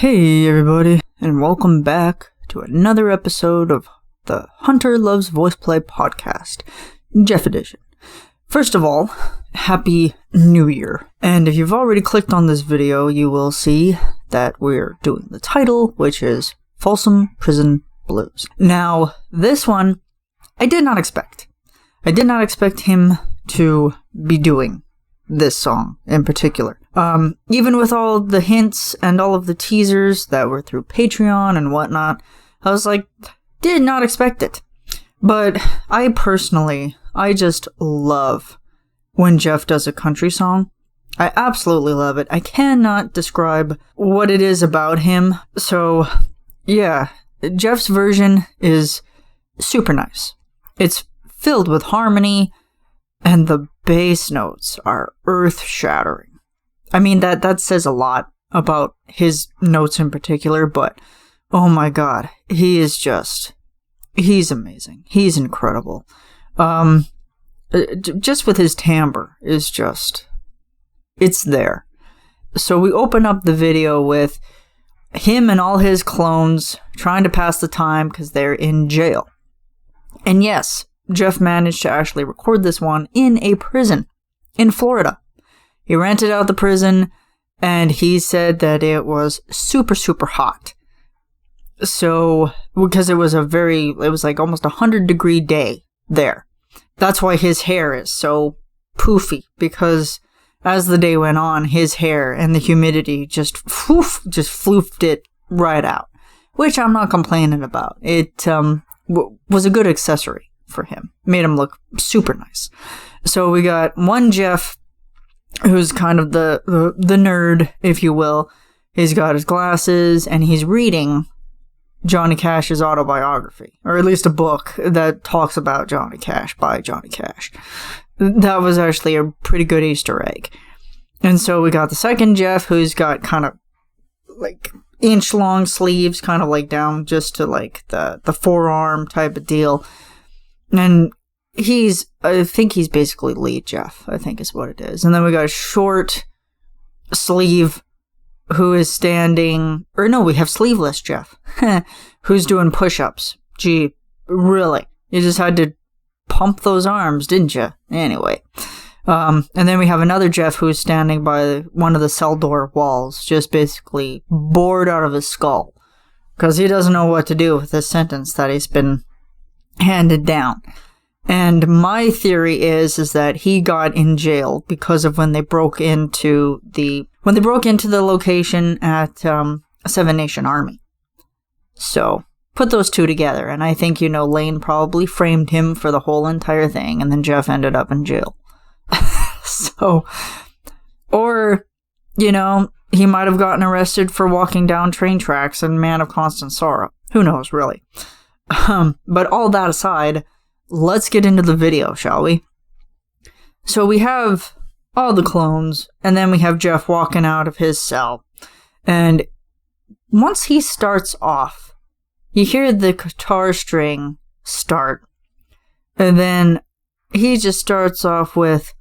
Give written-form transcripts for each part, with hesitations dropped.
Hey everybody, and welcome back to another episode of the Hunter Loves Voiceplay podcast, Geoff Edition. First of all, Happy New Year. And if you've already clicked on this video, you will see that we're doing the title, which is Folsom Prison Blues. Now, this one, I did not expect. I did not expect him to be doing this song in particular. Even with all the hints and all of the teasers that were through Patreon and whatnot, I was like, did not expect it. But I just love when Geoff does a country song. I absolutely love it. I cannot describe what it is about him. So, yeah, Geoff's version is super nice. It's filled with harmony, and the bass notes are earth-shattering. I mean, that says a lot about his notes in particular, but oh my god, he's amazing. He's incredible. Just with his timbre is it's there. So we open up the video with him and all his clones trying to pass the time because they're in jail. And yes, Geoff managed to actually record this one in a prison in Florida. He rented out the prison, and he said that it was super, super hot. So, because it was like almost 100-degree day there. That's why his hair is so poofy, because as the day went on, his hair and the humidity just floofed it right out. Which I'm not complaining about. It was a good accessory for him. Made him look super nice. So we got one Geoff, who's kind of the nerd, if you will. He's got his glasses, and he's reading Johnny Cash's autobiography, or at least a book that talks about Johnny Cash by Johnny Cash. That was actually a pretty good Easter egg. And so we got the second Geoff, who's got kind of like inch-long sleeves, kind of like down just to like the forearm type of deal. And I think he's basically lead Geoff, I think is what it is. And then we got a short sleeve who is standing, or no, we have sleeveless Geoff, who's doing push-ups. Gee, really? You just had to pump those arms, didn't you? Anyway. And then we have another Geoff who's standing by one of the cell door walls, just basically bored out of his skull, because he doesn't know what to do with this sentence that he's been handed down. And my theory is that he got in jail because of when they broke into the location at Seven Nation Army. So put those two together, and I think Lane probably framed him for the whole entire thing, and then Geoff ended up in jail. So, or he might have gotten arrested for walking down train tracks in Man of Constant Sorrow. Who knows, really? But all that aside, let's get into the video, shall we? So we have all the clones, and then we have Geoff walking out of his cell. And once he starts off, you hear the guitar string start. And then he just starts off with,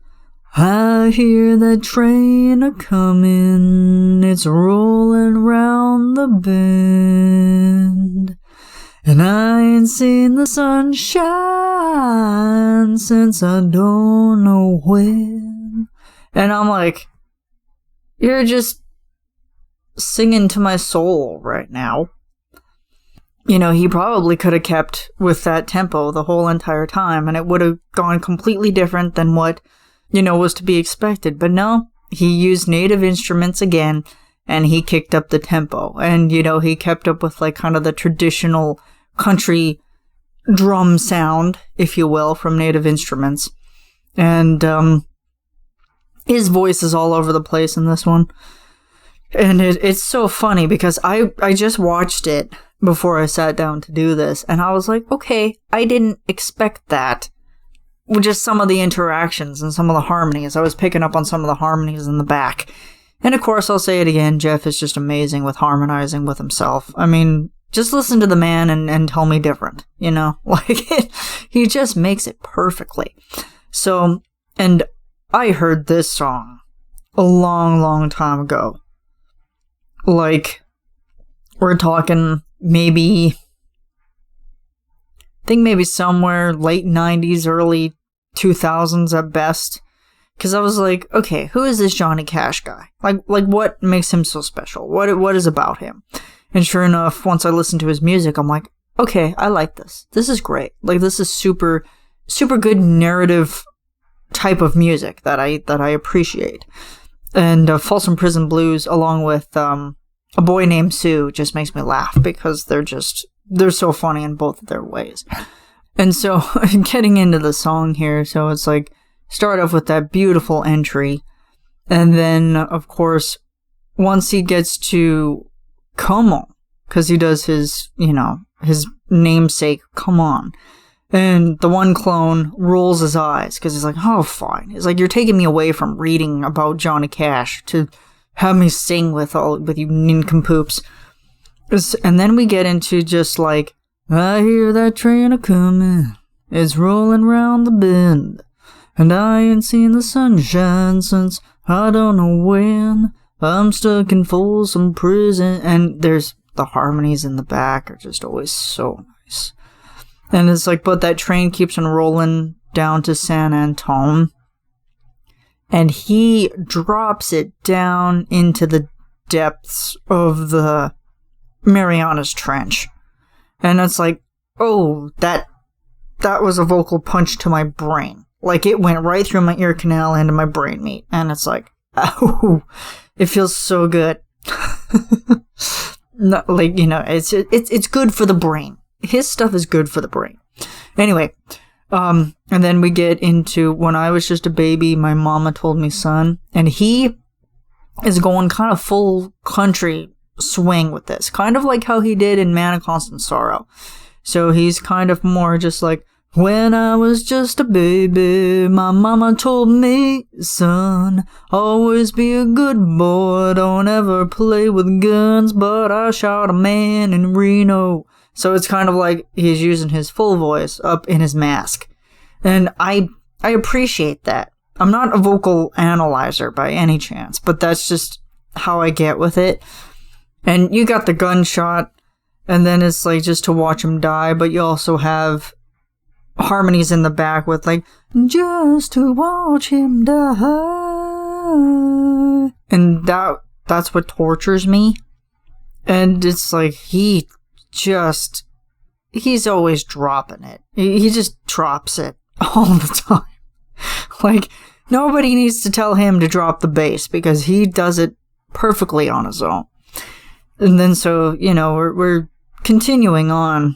I hear the train a-comin', it's rolling round the bend. And I ain't seen the sun shine since I don't know when. And I'm like, you're just singing to my soul right now. He probably could have kept with that tempo the whole entire time, and it would have gone completely different than what, was to be expected. But no, he used native instruments again, and he kicked up the tempo. And, he kept up with, like, kind of the traditional country drum sound, if you will, from native instruments. And, his voice is all over the place in this one. And it's so funny because I just watched it before I sat down to do this, and I was like, okay, I didn't expect that. Just some of the interactions and some of the harmonies. I was picking up on some of the harmonies in the back. And of course, I'll say it again, Geoff is just amazing with harmonizing with himself. I mean, just listen to the man and tell me different, he just makes it perfectly. So, and I heard this song a long, long time ago. Like, We're talking maybe, I think maybe somewhere late 90s, early 2000s at best. Because I was like, okay, who is this Johnny Cash guy? Like what makes him so special? What is about him? And sure enough, once I listened to his music, I'm like, okay, I like this. This is great. Like, this is super, super good narrative type of music that I appreciate. And Folsom Prison Blues, along with A Boy Named Sue, just makes me laugh because they're so funny in both of their ways. And so, getting into the song here, so it's like, start off with that beautiful entry, and then, of course, once he gets to Come On, because he does his namesake, Come On, and the one clone rolls his eyes, because he's like, oh, fine. It's like, you're taking me away from reading about Johnny Cash to have me sing with you nincompoops. And then we get into just like, I hear that train a-comin', it's rolling round the bend, and I ain't seen the sunshine since I don't know when. I'm stuck in Folsom Prison. And there's the harmonies in the back are just always so nice. And it's like, but that train keeps on rolling down to San Antone. And he drops it down into the depths of the Marianas Trench. And it's like, oh, that was a vocal punch to my brain. Like, it went right through my ear canal into my brain meat. And it's like, oh, it feels so good. Not, like, it's good for the brain. His stuff is good for the brain. Anyway, and then we get into When I Was Just a Baby, My Mama Told Me Son. And he is going kind of full country swing with this. Kind of like how he did in Man of Constant Sorrow. So he's kind of more just like, when I was just a baby, my mama told me, son, always be a good boy, don't ever play with guns, but I shot a man in Reno. So it's kind of like he's using his full voice up in his mask. And I appreciate that. I'm not a vocal analyzer by any chance, but that's just how I get with it. And you got the gunshot, and then it's like just to watch him die, but you also have harmonies in the back with like, just to watch him die. And that's what tortures me. And it's like, he's always dropping it. He just drops it all the time. Like, nobody needs to tell him to drop the bass because he does it perfectly on his own. And then so, we're continuing on.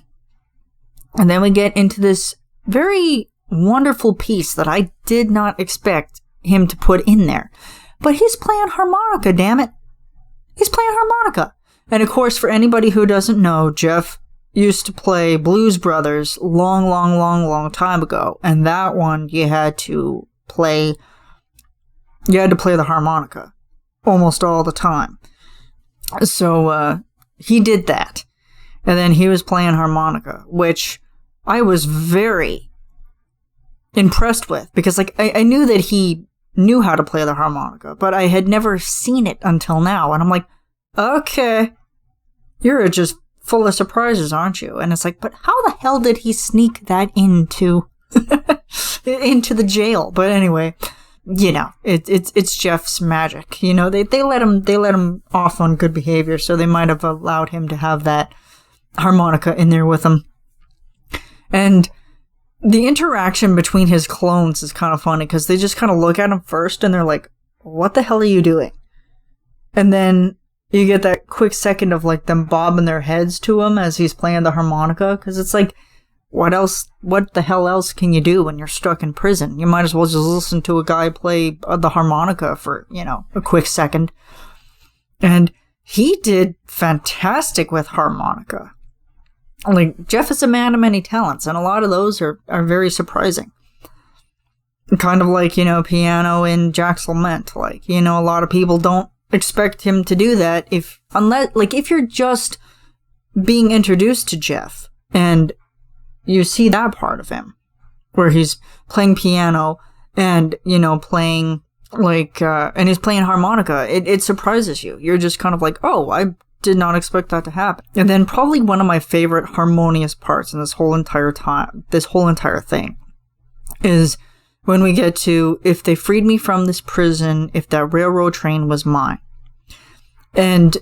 And then we get into this very wonderful piece that I did not expect him to put in there. But he's playing harmonica, damn it. He's playing harmonica. And of course, for anybody who doesn't know, Geoff used to play Blues Brothers long time ago. And that one, you had to play the harmonica almost all the time. So, he did that. And then he was playing harmonica, which I was very impressed with, because like I knew that he knew how to play the harmonica, but I had never seen it until now. And I'm like, okay, you're just full of surprises, aren't you? And it's like, but how the hell did he sneak that into the jail? But anyway, it's Geoff's magic. They let him off on good behavior, so they might have allowed him to have that harmonica in there with him. And the interaction between his clones is kind of funny, because they just kind of look at him first and they're like, what the hell are you doing? And then you get that quick second of like them bobbing their heads to him as he's playing the harmonica, because it's like, what the hell else can you do when you're stuck in prison? You might as well just listen to a guy play the harmonica for, a quick second. And he did fantastic with harmonica. Like, Geoff is a man of many talents, and a lot of those are very surprising. Kind of like, piano in Jacques Lament. Like, a lot of people don't expect him to do that if you're just being introduced to Geoff, and you see that part of him, where he's playing piano and, playing, and he's playing harmonica. It surprises you. You're just kind of like, oh, I did not expect that to happen. And then probably one of my favorite harmonious parts in this whole entire thing is when we get to, if they freed me from this prison, if that railroad train was mine. And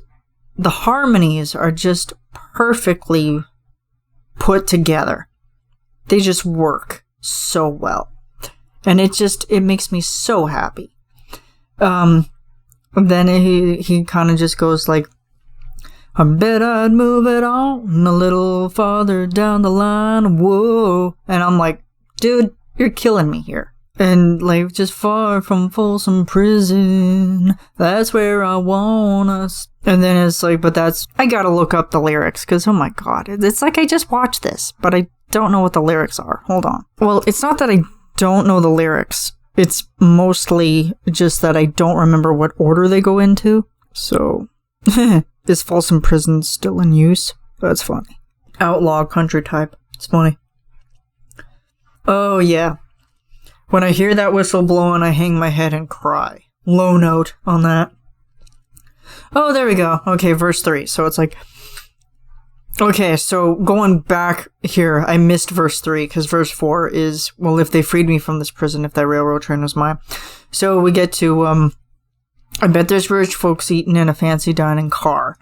the harmonies are just perfectly put together. They just work so well. And it makes me so happy. Then he kind of just goes like, I bet I'd move it on a little farther down the line, whoa. And I'm like, dude, you're killing me here. And like, just far from Folsom prison, that's where I want us. And then it's like, I gotta look up the lyrics, because oh my god, it's like I just watched this, but I don't know what the lyrics are. Hold on. Well, it's not that I don't know the lyrics. It's mostly just that I don't remember what order they go into. So, is Folsom prison still in use? That's funny. Outlaw country type. It's funny. Oh yeah. When I hear that whistle blowing, I hang my head and cry. Low note on that. Oh, there we go. Okay, verse 3. So it's like... Okay, so going back here, I missed verse 3, because verse 4 is, well, if they freed me from this prison, if that railroad train was mine. So we get to, I bet there's rich folks eating in a fancy dining car.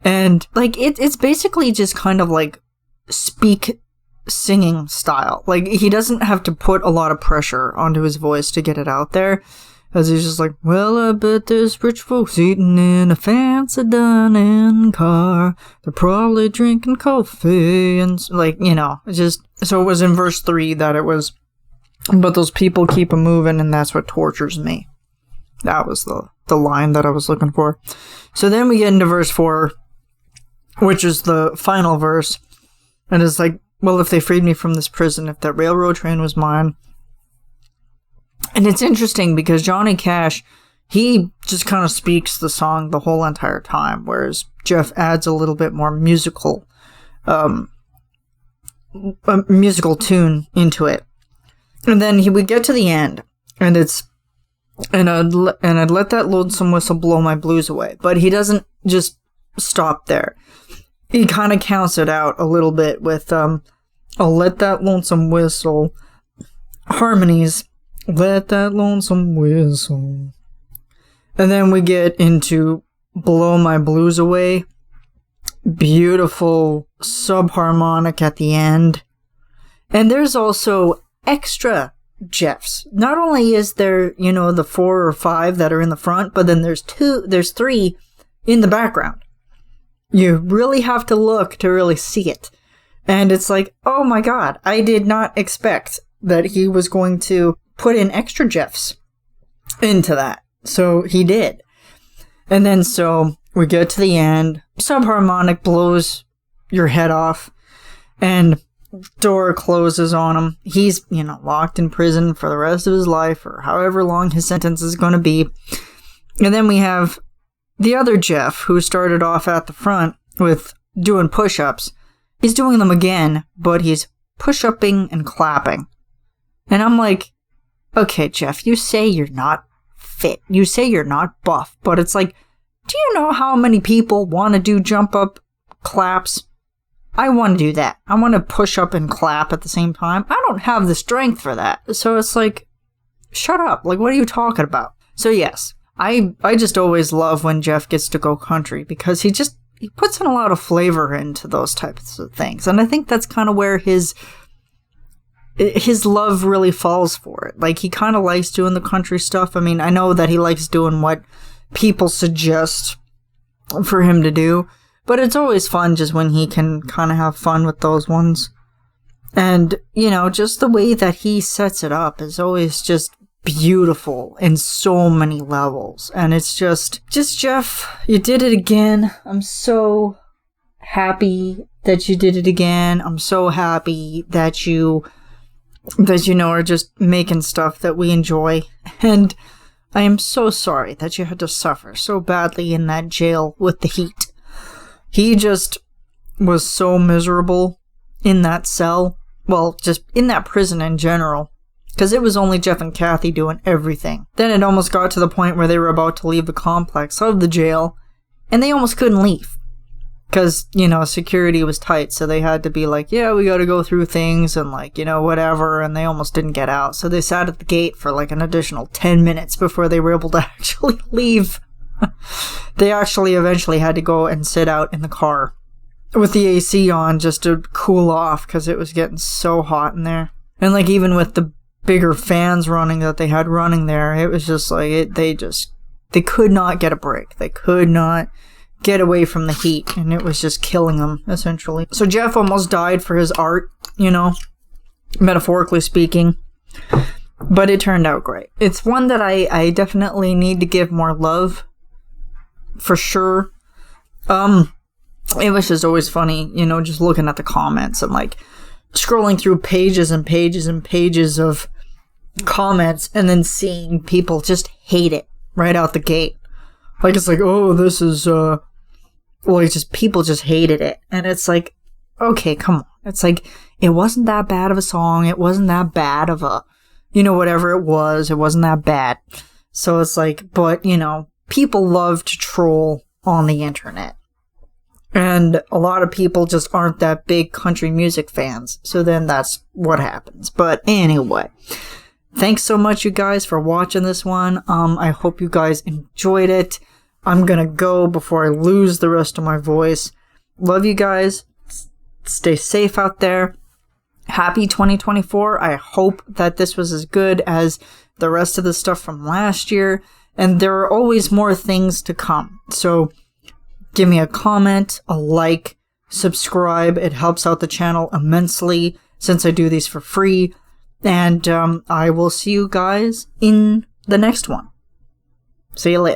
And, like, it's basically just kind of like singing style. Like, he doesn't have to put a lot of pressure onto his voice to get it out there. As he's just like, well, I bet there's rich folks eating in a fancy dining car. They're probably drinking coffee and, like, you know, so it was in verse 3 that it was, but those people keep a moving and that's what tortures me. That was the line that I was looking for. So then we get into verse 4, which is the final verse. And it's like, well, if they freed me from this prison, if that railroad train was mine. And it's interesting because Johnny Cash, he just kind of speaks the song the whole entire time, whereas Geoff adds a little bit more musical tune into it. And then we get to the end, and I'd let that lonesome whistle blow my blues away. But he doesn't just stop there. He kind of counts it out a little bit with, I'll let that lonesome whistle, harmonies, let that lonesome whistle. And then we get into Blow My Blues Away. Beautiful subharmonic at the end. And there's also extra Geoffs. Not only is there, you know, the 4 or 5 that are in the front, but then there's 3 in the background. You really have to look to really see it. And it's like, oh my god, I did not expect that he was going to put in extra Geoffs into that. So he did. And then so we get to the end. Subharmonic blows your head off. And door closes on him. He's, you know, locked in prison for the rest of his life, or however long his sentence is going to be. And then we have the other Geoff, who started off at the front with doing push-ups. He's doing them again, but he's push-upping and clapping. And I'm like, okay, Geoff, you say you're not fit. You say you're not buff. But it's like, do you know how many people want to do jump-up claps? I want to do that. I want to push up and clap at the same time. I don't have the strength for that. So it's like, shut up. Like, what are you talking about? So yes, I just always love when Geoff gets to go country, because he puts in a lot of flavor into those types of things. And I think that's kind of where his love really falls for it. Like, he kind of likes doing the country stuff. I mean, I know that he likes doing what people suggest for him to do, but it's always fun just when he can kind of have fun with those ones. And, you know, just the way that he sets it up is always just beautiful in so many levels. And it's just Geoff, you did it again. I'm so happy that you did it again. I'm so happy that you know, are just making stuff that we enjoy. And I am so sorry that you had to suffer so badly in that jail with the heat. He just was so miserable in that cell. Well, just in that prison in general. Because it was only Geoff and Kathy doing everything. Then it almost got to the point where they were about to leave the complex of the jail, and they almost couldn't leave. Because, you know, security was tight, so they had to be like, yeah, we gotta go through things and, like, you know, whatever, and they almost didn't get out. So they sat at the gate for, like, an additional 10 minutes before they were able to actually leave. They actually eventually had to go and sit out in the car with the AC on just to cool off, because it was getting so hot in there. And, like, even with the bigger fans running that they had running there, it was just like, they could not get a break. They could not get away from the heat, and it was just killing them, essentially. So Geoff almost died for his art, you know, metaphorically speaking, but it turned out great. It's one that I definitely need to give more love, for sure. It was just always funny, you know, just looking at the comments and, like, scrolling through pages and pages and pages of comments and then seeing people just hate it right out the gate. Like, it's like, oh, this is, well, it's just, people just hated it. And it's like, okay, come on. It's like, it wasn't that bad of a song. It wasn't that bad of a, you know, whatever it wasn't that bad. So it's like, but, you know, people love to troll on the internet. And a lot of people just aren't that big country music fans. So then that's what happens. But anyway, thanks so much, you guys, for watching this one. I hope you guys enjoyed it. I'm gonna go before I lose the rest of my voice. Love you guys. Stay safe out there. Happy 2024. I hope that this was as good as the rest of the stuff from last year. And there are always more things to come. So give me a comment, a like, subscribe. It helps out the channel immensely since I do these for free. And I will see you guys in the next one. See you later.